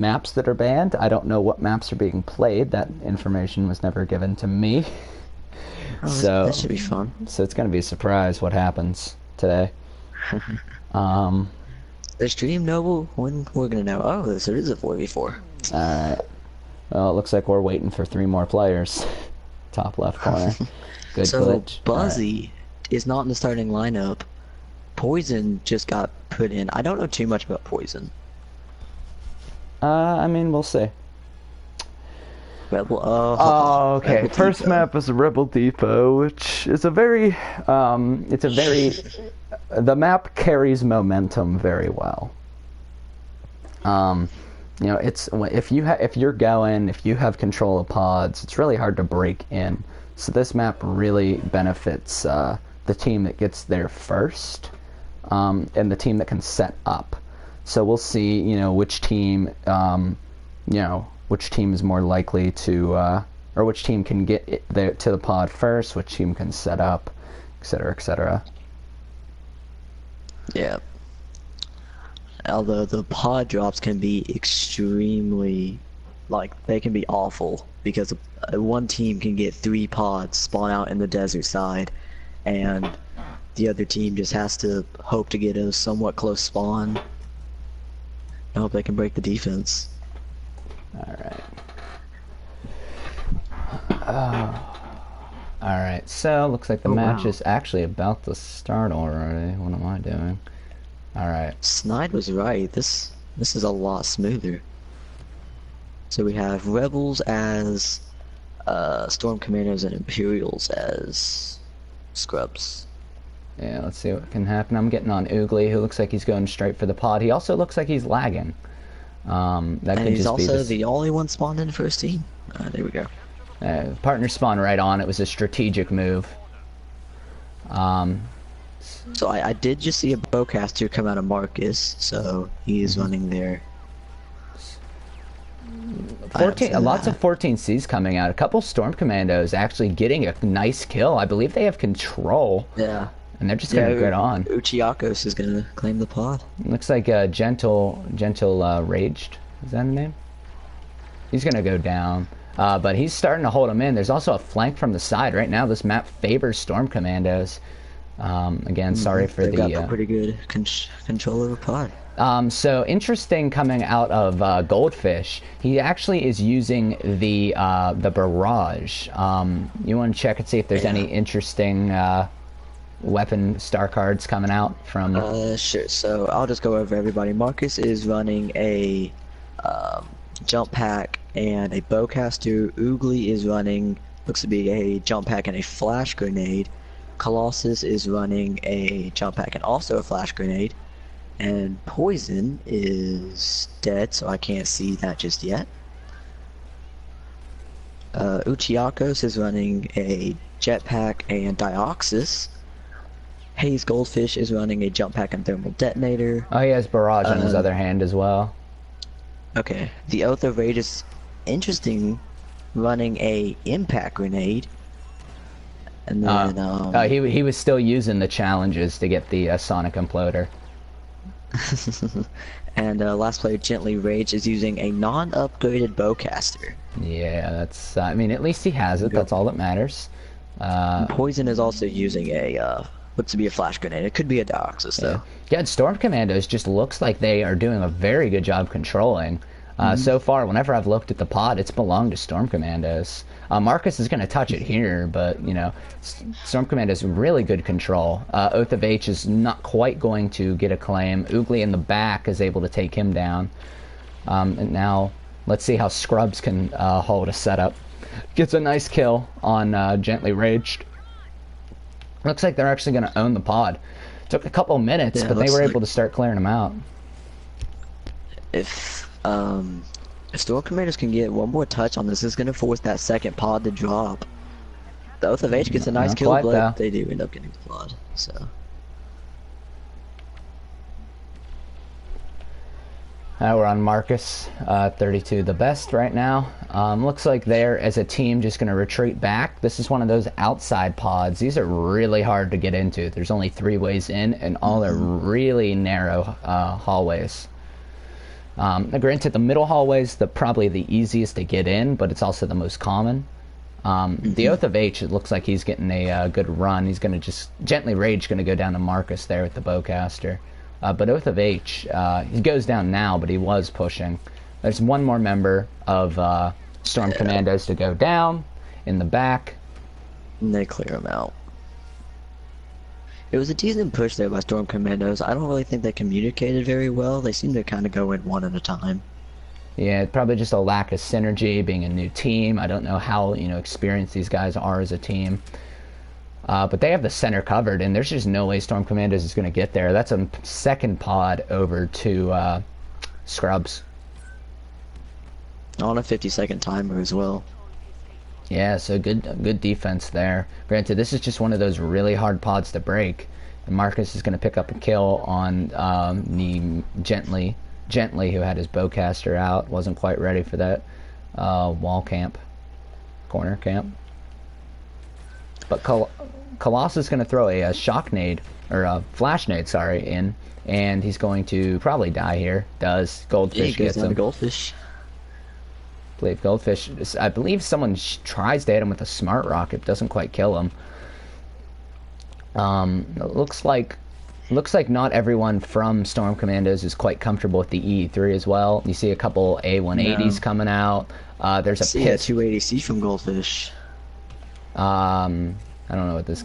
maps that are banned. I don't know what maps are being played. That information was never given to me. Oh, that should be fun. So it's going to be a surprise what happens today. The stream know when we're gonna know. Oh, this is a 4v4. Alright. Well, it looks like we're waiting for 3 more players. Top left corner. Good so glitch. Buzzy is not in the starting lineup. Poison just got put in. I don't know too much about Poison. I mean, we'll see. Rebel. Oh, okay. Rebel First Depot. map is Rebel Depot, which is a very, the map carries momentum very well. You know, if you have control of pods, it's really hard to break in. So this map really benefits the team that gets there first, and the team that can set up. So we'll see, which team, which team is more likely to, or which team can get there to the pod first, which team can set up, etc., etc. Yeah. Although the pod drops can be extremely, they can be awful because one team can get 3 pods spawn out in the desert side, and the other team just has to hope to get a somewhat close spawn. I hope they can break the defense. Alright. Alright, so looks like the match is actually about to start already. What am I doing? Alright. Snide was right. This is a lot smoother. So we have Rebels as Storm Commandos and Imperials as Scrubs. Yeah, let's see what can happen. I'm getting on Oogly, who looks like he's going straight for the pod. He also looks like he's lagging. And he's also the only one spawned in first team. There we go. Partner spawned right on. It was a strategic move. So I did just see a bowcaster come out of Marcus, so he is running there. 14, lots of 14Cs coming out. A couple Storm Commandos actually getting a nice kill. I believe they have control. Yeah. And they're just going to get on. Uchiakos is going to claim the pod. Looks like Gentle Raged. Is that a name? He's going to go down. But he's starting to hold him in. There's also a flank from the side. Right now, this map favors Storm Commandos. Again, sorry for They've got pretty good control over pod. So interesting coming out of Goldfish. He actually is using the barrage. You want to check and see if there's any interesting weapon star cards coming out from. Sure. So I'll just go over everybody. Marcus is running a jump pack and a bowcaster. Oogly is running looks to be a jump pack and a flash grenade. Colossus is running a jump pack and also a flash grenade. And Poison is dead, so I can't see that just yet. Uchiakos is running a jetpack and Dioxys. Haze Goldfish is running a jump pack and thermal detonator. Oh, he has barrage on his other hand as well. Okay. The Oath of Rage is interesting, running a impact grenade. And then he was still using the challenges to get the sonic imploder. And last player, Gently Rage, is using a non-upgraded bowcaster. Yeah, that's. I mean, at least he has it. That's all that matters. Poison is also using a looks to be a flash grenade. It could be a Dioxys though. Yeah, Storm Commandos just looks like they are doing a very good job controlling. So far, whenever I've looked at the pod, it's belonged to Storm Commandos. Marcus is going to touch it here, but, Storm Commandos really good control. Oath of H is not quite going to get a claim. Oogly in the back is able to take him down. And now, let's see how Scrubs can hold a setup. Gets a nice kill on Gently Raged. Looks like they're actually going to own the pod. Took a couple minutes, but they were able to start clearing them out. If Storm Commandos can get one more touch on this, is going to force that second pod to drop. The Oath of H gets a nice kill, but they do end up getting the pod, so. We're on Marcus, 32 the best right now. Looks like they're, as a team, just going to retreat back. This is one of those outside pods. These are really hard to get into. There's only 3 ways in, and all are really narrow hallways. Granted, the middle hallway is probably the easiest to get in, but it's also the most common. The Oath of H, it looks like he's getting a good run. He's going to just gently rage, going to go down to Marcus there with the bowcaster. But Oath of H, he goes down now, but he was pushing. There's one more member of Storm Commandos to go down in the back. And they clear him out. It was a decent push there by Storm Commandos. I don't really think they communicated very well. They seem to kind of go in one at a time. Yeah, probably just a lack of synergy, being a new team. I don't know how, experienced these guys are as a team. But they have the center covered, and there's just no way Storm Commandos is going to get there. That's a second pod over to Scrubs. On a 50-second timer as well. Yeah, so good defense there. Granted, this is just one of those really hard pods to break. And Marcus is going to pick up a kill on the Gently, who had his bowcaster out. Wasn't quite ready for that wall camp, corner camp. But Colossus is going to throw a shock nade, or a flash nade, sorry, in. And he's going to probably die here. Does. Goldfish gets him. Goldfish. I believe someone tries to hit him with a smart rocket, doesn't quite kill him. It looks like not everyone from Storm Commandos is quite comfortable with the E3 as well. You see a couple A180s coming out. There's a pit. 280C from Goldfish. I don't know what this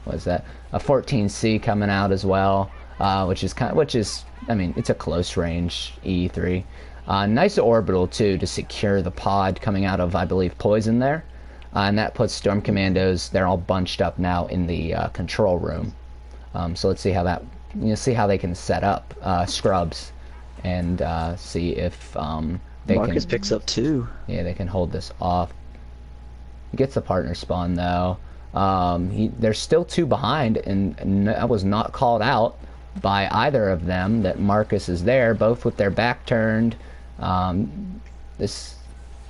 was. That a 14C coming out as well, which is I mean, it's a close range E3. Nice orbital, too, to secure the pod coming out of, I believe, Poison there. And that puts Storm Commandos, they're all bunched up now in the control room. So let's see how they can set up Scrubs and see if Marcus picks up 2. Yeah, they can hold this off. He gets the partner spawn, though. There's still 2 behind, and that was not called out by either of them that Marcus is there, both with their back turned. This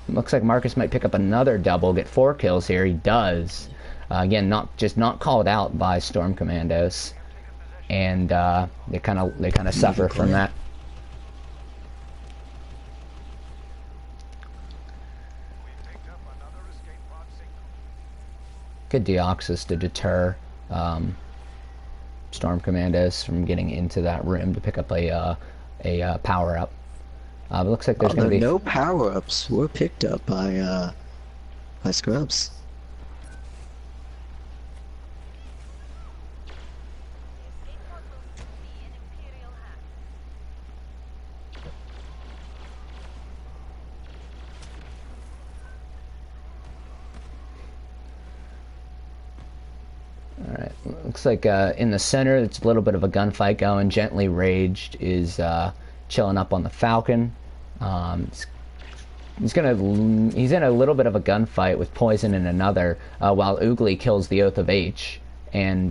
looks like Marcus might pick up another double, get 4 kills here. He does. Again, not called out by Storm Commandos, and they kind of suffer from that. Good Deoxys to deter Storm Commandos from getting into that room to pick up a power up. It looks like there's going to be no power ups were picked up by Scrubs. Alright, looks like in the center it's a little bit of a gunfight going. Gently Raged is chilling up on the Falcon. He's in a little bit of a gunfight with Poison in another, while Oogly kills the Oath of H. And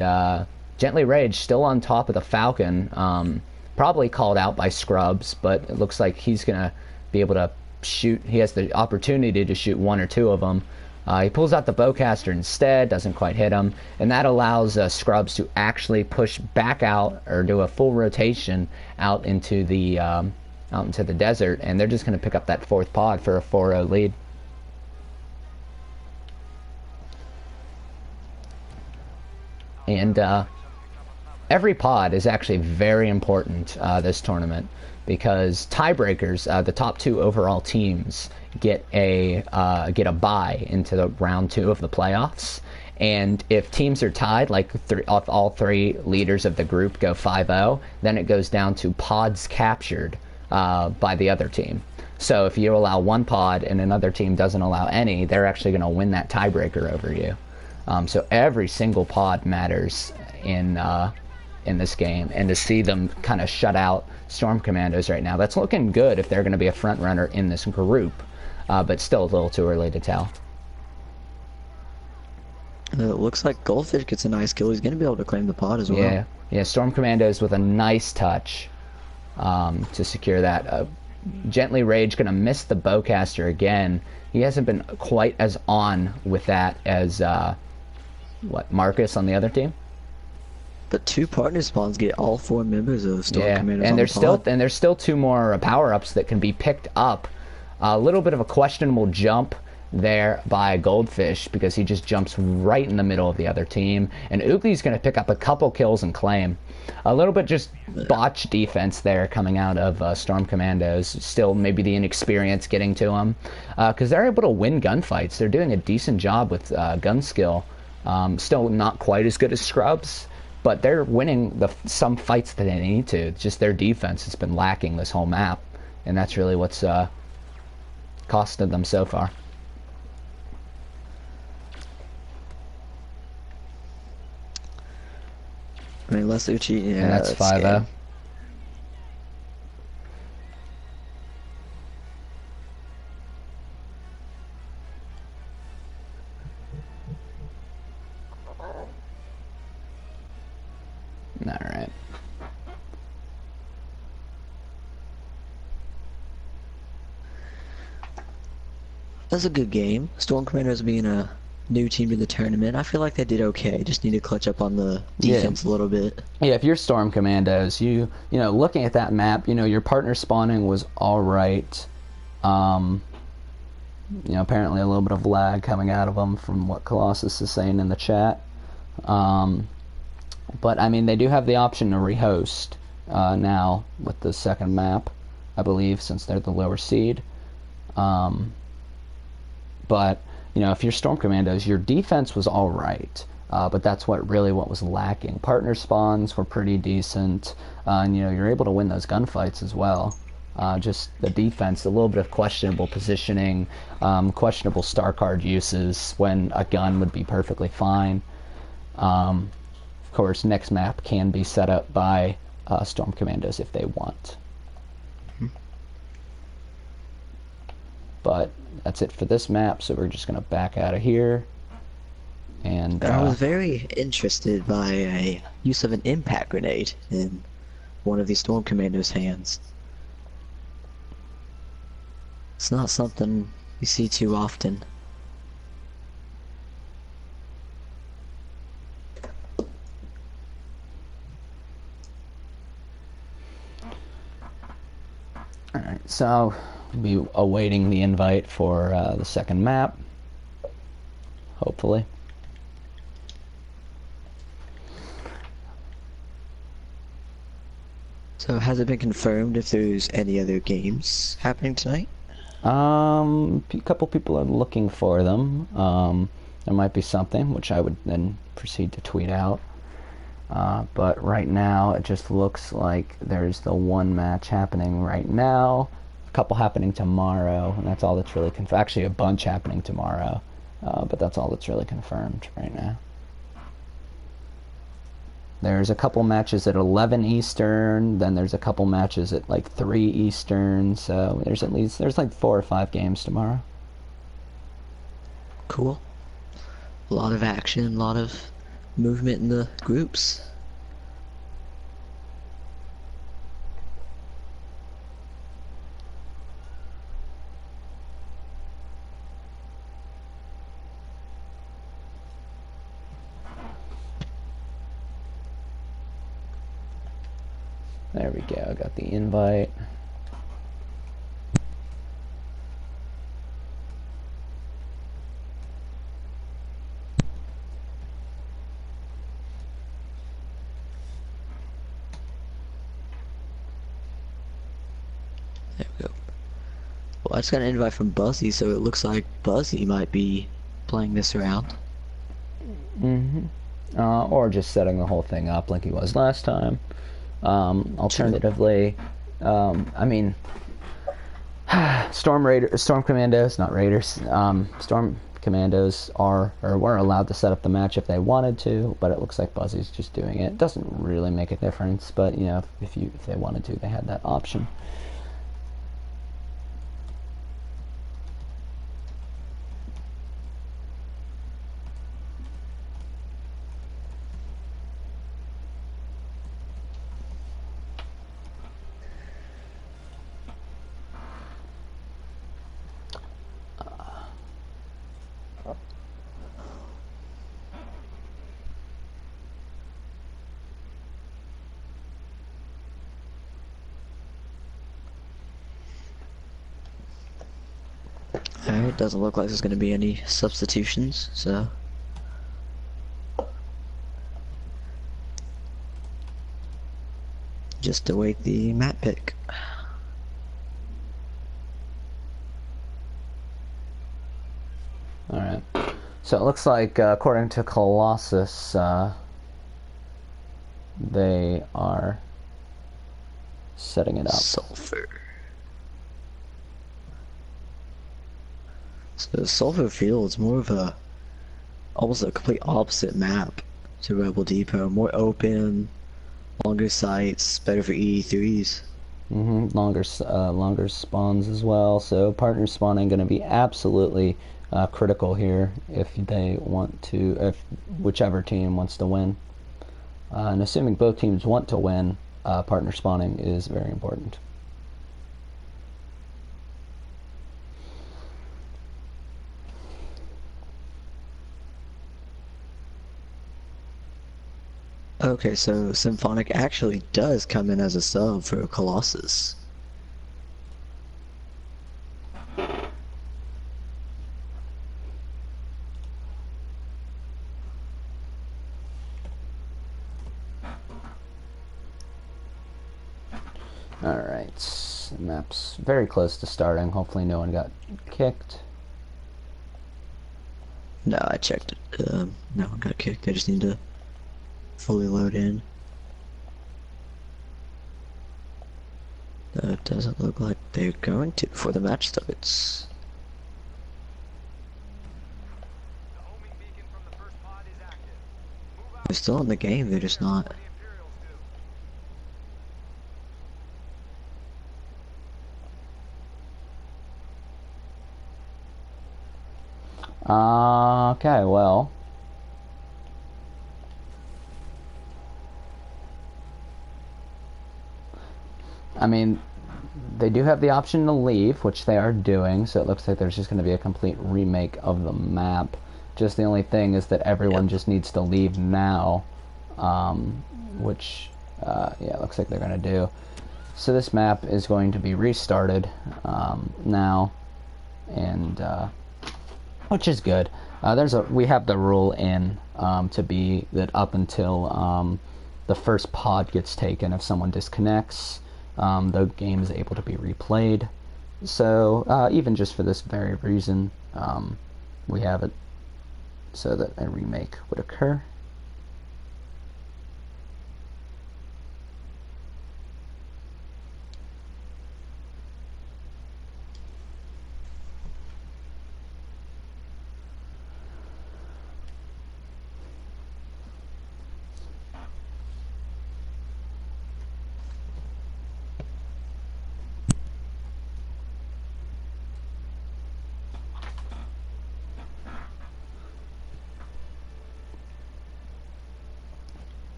Gently Raged still on top of the Falcon, probably called out by Scrubs, but it looks like he's going to be able to shoot. He has the opportunity to shoot 1 or 2 of them. He pulls out the bowcaster instead, doesn't quite hit him, and that allows Scrubs to actually push back out, or do a full rotation out into the desert, and they're just going to pick up that 4th pod for a 4-0 lead. And every pod is actually very important this tournament, because tiebreakers, the top 2 overall teams, get a bye into the round 2 of the playoffs. And if teams are tied, like all 3 leaders of the group go 5-0, then it goes down to pods captured by the other team. So if you allow 1 pod and another team doesn't allow any, they're actually going to win that tiebreaker over you. So every single pod matters in this game, and to see them kind of shut out Storm Commandos right now, that's looking good if they're going to be a front runner in this group, but still a little too early to tell. It looks like Goldfish gets a nice kill. He's going to be able to claim the pod as well. Yeah, Storm Commandos with a nice touch to secure that. Gently Rage going to miss the bowcaster again. He hasn't been quite as on with that as Marcus on the other team. But 2 partner spawns get all 4 members of Storm Yeah, Commanders and on the pod. there's still 2 more power-ups that can be picked up. A little bit of a questionable jump there by Goldfish because he just jumps right in the middle of the other team, and Oogly's going to pick up a couple kills and claim. A little bit just botch defense there coming out of Storm Commandos. Still maybe the inexperience getting to them because they're able to win gunfights. They're doing a decent job with gun skill. Still not quite as good as Scrubs, but they're winning some fights that they need to. It's just their defense has been lacking this whole map, and that's really what's costed them so far. I mean, unless they're cheating, yeah, And that's 5-0. Alright. That's a good game. Storm Commandos being a new team to the tournament, I feel like they did okay. Just need to clutch up on the defense a little bit. Yeah, if you're Storm Commandos, you know, looking at that map, you know, your partner spawning was all right. You know, apparently a little bit of lag coming out of them from what Colossus is saying in the chat. But, I mean, they do have the option to rehost now with the second map, I believe, since they're the lower seed. But, you know, if you're Storm Commandos, your defense was all right. But that's what was lacking. Partner spawns were pretty decent. And, you know, you're able to win those gunfights as well. Just the defense, a little bit of questionable positioning, questionable star card uses when a gun would be perfectly fine. Of course, next map can be set up by Storm Commandos if they want. But that's it for this map, so we're just going to back out of here. And I was very interested by a use of an impact grenade in one of these Storm Commandos' hands. It's not something you see too often. Alright, so we'll be awaiting the invite for the second map, hopefully. So has it been confirmed if there's any other games happening tonight? A couple people are looking for them. There might be something, which I would then proceed to tweet out. But right now, it just looks like there's the one match happening right now, a couple happening tomorrow, and that's all that's really confirmed. Actually, a bunch happening tomorrow, but that's all that's really confirmed right now. There's a couple matches at 11 Eastern, then there's a couple matches at like 3 Eastern, so there's like 4 or 5 games tomorrow. Cool. A lot of action, a lot of movement in the groups. There we go, I got the invite. There we go. Well, I just got an invite from Buzzy, so it looks like Buzzy might be playing this round. Or just setting the whole thing up like he was last time. Alternatively, I mean, Storm Commandos, not Raiders. Storm Commandos were allowed to set up the match if they wanted to, but it looks like Buzzy's just doing it. Doesn't really make a difference, but you know, if they wanted to, they had that option. Alright, doesn't look like there's going to be any substitutions, so... just await the map pick. Alright. So it looks like, according to Colossus, they are setting it up. Sulfur. So Sulfur Field's more of a, almost a complete opposite map to Rebel Depot. More open, longer sights, better for E3s. Longer spawns as well. So partner spawning going to be absolutely critical here if they want to, if whichever team wants to win. And assuming both teams want to win, partner spawning is very important. Okay, so Symphonic actually does come in as a sub for Colossus. Alright, the map's very close to starting. Hopefully no one got kicked. No, I checked it. No one got kicked. They just need to fully load in. It doesn't look like they're going to before the match starts. They're still in the game, they're just not. Okay, well. I mean, they do have the option to leave, which they are doing, so it looks like there's just going to be a complete remake of the map. Just the only thing is that everyone just needs to leave now, which, yeah, it looks like they're going to do. So this map is going to be restarted now, and which is good. We have the rule in to be that up until the first pod gets taken, if someone disconnects, the game is able to be replayed. So even just for this very reason, we have it so that a remake would occur.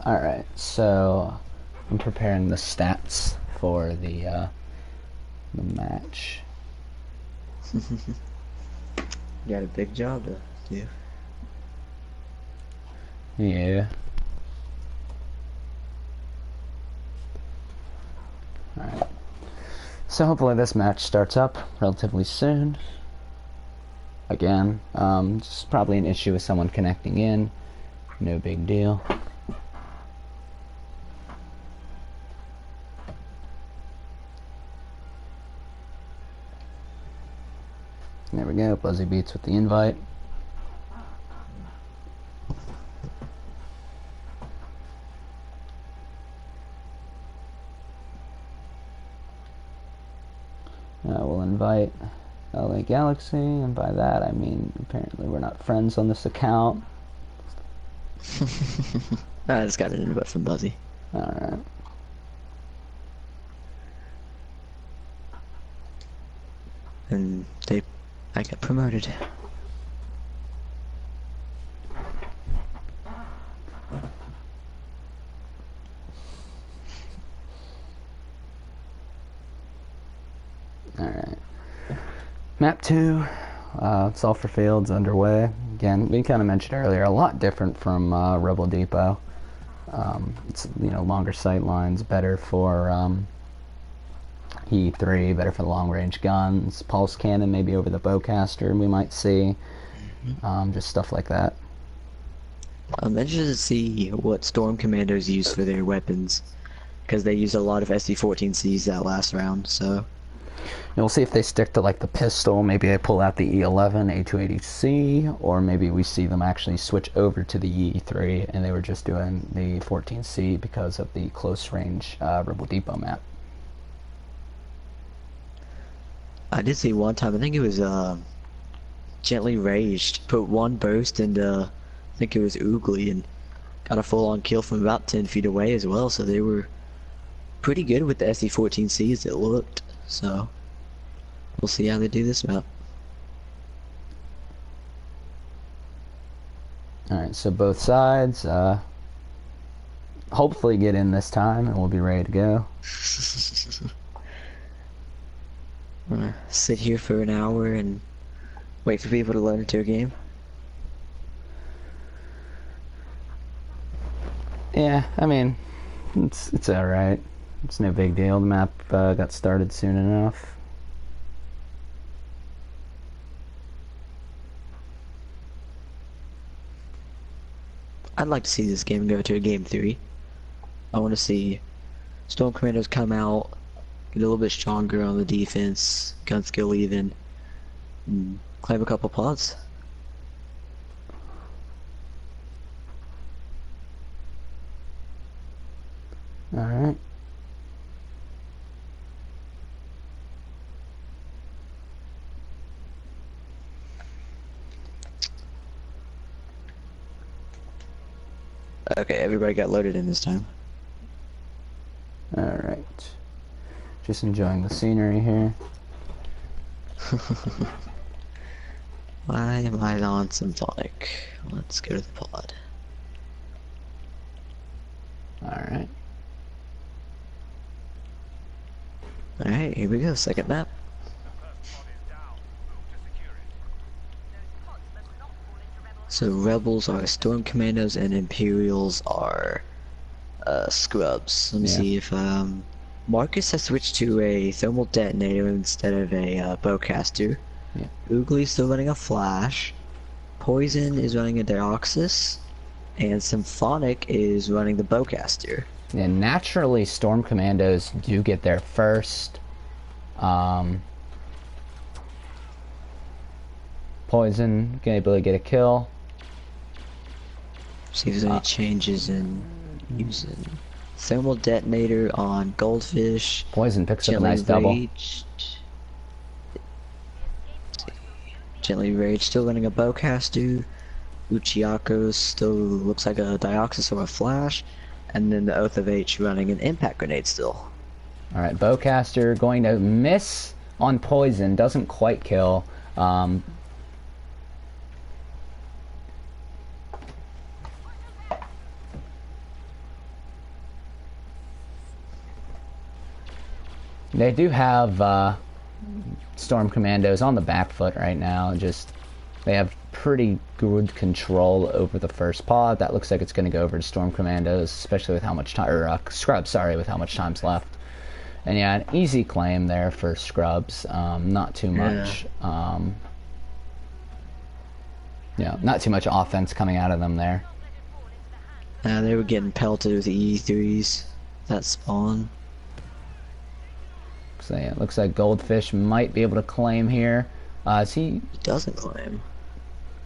Alright, so I'm preparing the stats for the match. You got a big job to do. Yeah. Alright. So hopefully this match starts up relatively soon. Again, just probably an issue with someone connecting in. No big deal. There we go, Buzzy Beats with the invite. We'll invite LA Galaxy, and by that I mean apparently we're not friends on this account. I just got an invite from Buzzy. Alright. And I got promoted. Alright. Map 2, Sulphur Fields underway. Again, we kind of mentioned earlier, a lot different from Rebel Depot. It's, you know, longer sight lines, better for E3, better for the long-range guns. Pulse cannon maybe over the bowcaster we might see. Just stuff like that. I'm interested to see what Storm Commandos use for their weapons, because they use a lot of SC-14Cs that last round, so... We'll see if they stick to like the pistol. Maybe they pull out the E11 A280C, or maybe we see them actually switch over to the E3 and they were just doing the 14C because of the close range Rebel Depot map. I did see one time, I think it was Gently Raged, put one burst into, I think it was Oogly, and got a full-on kill from about 10 feet away as well, so they were pretty good with the SC-14Cs, it looked, so... We'll see how they do this map. Alright, so both sides, hopefully get in this time and we'll be ready to go. I'm gonna sit here for an hour and wait for people to load into a game. Yeah, I mean, it's alright. It's no big deal. The map got started soon enough. I'd like to see this game go to a game 3. I want to see Storm Commandos come out, get a little bit stronger on the defense, gun skill even, and claim a couple pods. Alright. Okay, everybody got loaded in this time. Alright. Just enjoying the scenery here. Why am I on symphonic? Let's go to the pod. Alright. Alright, here we go, second map. So Rebels are Storm Commandos and Imperials are Scrubs. Let me see if Marcus has switched to a thermal detonator instead of a bowcaster. Yeah. Oogly's still running a flash. Poison is running a Dioxys, and Symphonic is running the bowcaster. Yeah, naturally Storm Commandos do get there first. Poison, able to get a kill. See if there's any changes in using thermal detonator on Goldfish. Poison picks up a nice double. Gently Rage still running a bowcaster. Uchiako still looks like a Dioxys or a Flash. And then the Oath of H running an impact grenade still. Alright, bowcaster going to miss on Poison, doesn't quite kill. They do have Storm Commandos on the back foot right now. Just they have pretty good control over the first pod. That looks like it's going to go over to Storm Commandos, especially with how much time, or Scrubs, sorry, with how much time's left. And yeah, an easy claim there for Scrubs. Not too much. Yeah, not too much offense coming out of them there. They were getting pelted with the E3s. That spawn. So yeah, it looks like Goldfish might be able to claim here. He doesn't claim.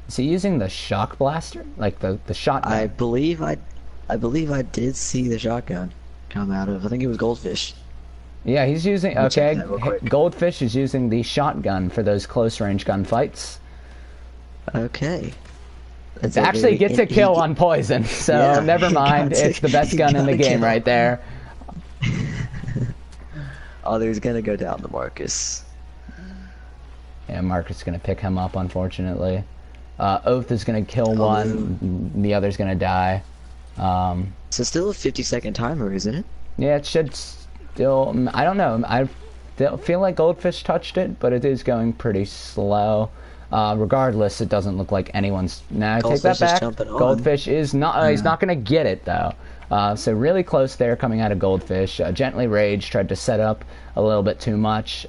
Is he using the shock blaster, like the shotgun? I believe I did see the shotgun come out of. I think it was Goldfish. Yeah, he's using. Okay, Goldfish is using the shotgun for those close range gunfights. Okay. It actually gets a kill on Poison, so yeah, never mind. It's the best gun in the game right there. Oh, there's gonna go down to Marcus. Yeah, Marcus is gonna pick him up, unfortunately. Oath is gonna kill one, the other's gonna die. So still a 50-second timer, isn't it? Yeah, it should still. I don't know. Don't feel like Goldfish touched it, but it is going pretty slow. Regardless, it doesn't look like anyone's... Nah, I take that back. Goldfish is not... he's not going to get it, though. So really close there coming out of Goldfish. Gently Rage tried to set up a little bit too much.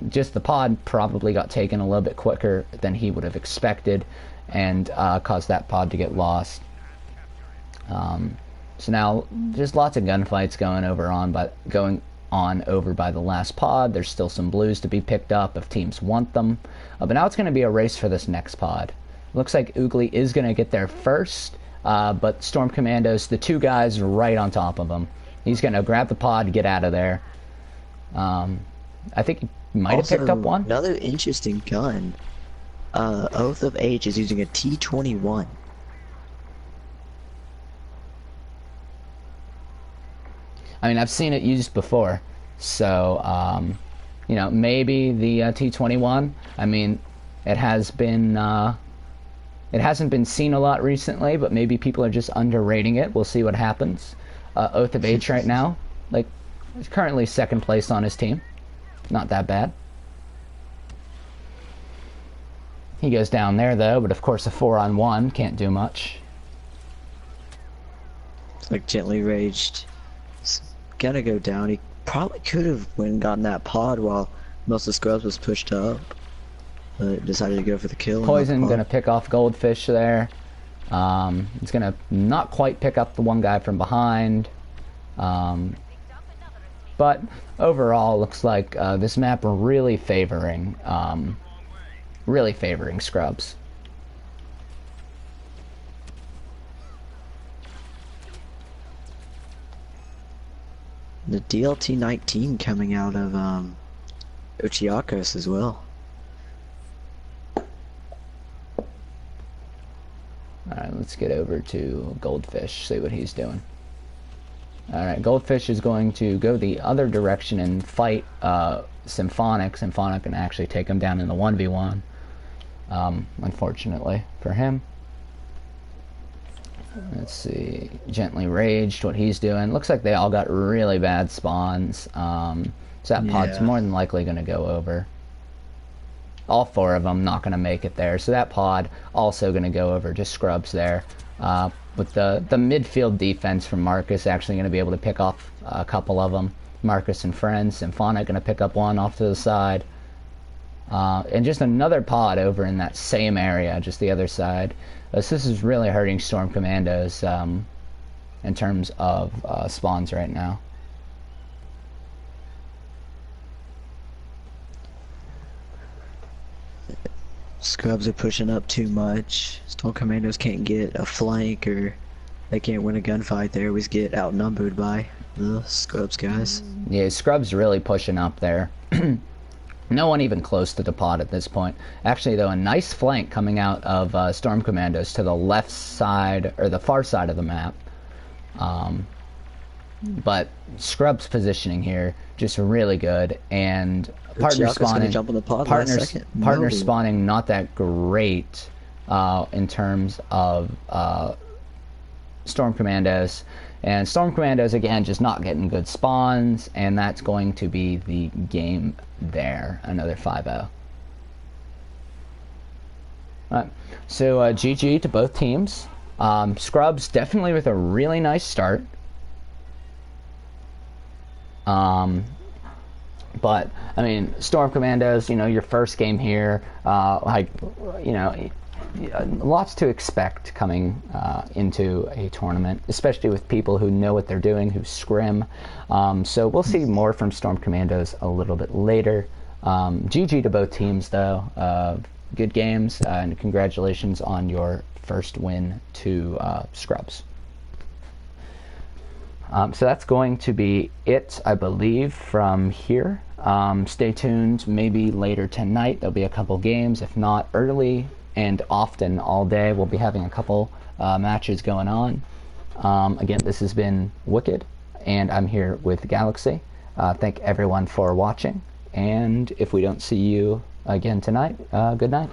Just the pod probably got taken a little bit quicker than he would have expected, and caused that pod to get lost. So now there's lots of gunfights going on over by the last pod. There's still some blues to be picked up if teams want them. But now it's going to be a race for this next pod. Looks like Oogly is going to get there first, but Storm Commandos, the two guys right on top of him. He's going to grab the pod, get out of there. I think he might have picked up one. Another interesting gun. Oath of Age is using a T-21. I mean, I've seen it used before, so, you know, maybe the T-21, I mean, it hasn't been seen a lot recently, but maybe people are just underrating it. We'll see what happens. Oath of Age right now, like, he's currently second place on his team. Not that bad. He goes down there, though, but of course a 4-on-1 can't do much. It's like Gently Raged. It's gonna go down. He probably could have went and gotten that pod while most of the Scrubs was pushed up, but decided to go for the kill. Poison gonna pick off Goldfish there. He's gonna not quite pick up the one guy from behind. But overall, looks like this map really favoring Scrubs. The DLT-19 coming out of Ochiakos as well. Alright, let's get over to Goldfish, see what he's doing. Alright, Goldfish is going to go the other direction and fight Symphonic. Symphonic can actually take him down in the 1v1, unfortunately for him. Let's see, Gently Raged, what he's doing. Looks like they all got really bad spawns, so that pod's more than likely going to go over. All four of them not going to make it there, so that pod also going to go over, just Scrubs there. With the midfield defense from Marcus actually going to be able to pick off a couple of them. Marcus and friends, Symphonic going to pick up one off to the side. And just another pod over in that same area, just the other side. So this is really hurting Storm Commandos in terms of spawns right now. Scrubs are pushing up too much. Storm Commandos can't get a flank, or they can't win a gunfight. They always get outnumbered by the Scrubs guys. Yeah, Scrubs really pushing up there. No one even close to the pod at this point. Actually, though, a nice flank coming out of Storm Commandos to the left side, or the far side of the map. But Scrubs positioning here, just really good. And partner spawning, partner spawning not that great in terms of Storm Commandos. And Storm Commandos, again, just not getting good spawns, and that's going to be the game there. Another 5-0. Alright, so GG to both teams. Scrubs definitely with a really nice start. But, I mean, Storm Commandos, you know, your first game here, like, you know, lots to expect coming into a tournament, especially with people who know what they're doing, who scrim. So we'll see more from Storm Commandos a little bit later. GG to both teams, though. Good games, and congratulations on your first win to Scrubs. So that's going to be it, I believe, from here. Stay tuned. Maybe later tonight there'll be a couple games. If not, early and often all day we'll be having a couple matches going on. Again, this has been Wicked, and I'm here with Galaxy. Thank everyone for watching, and if we don't see you again tonight, good night.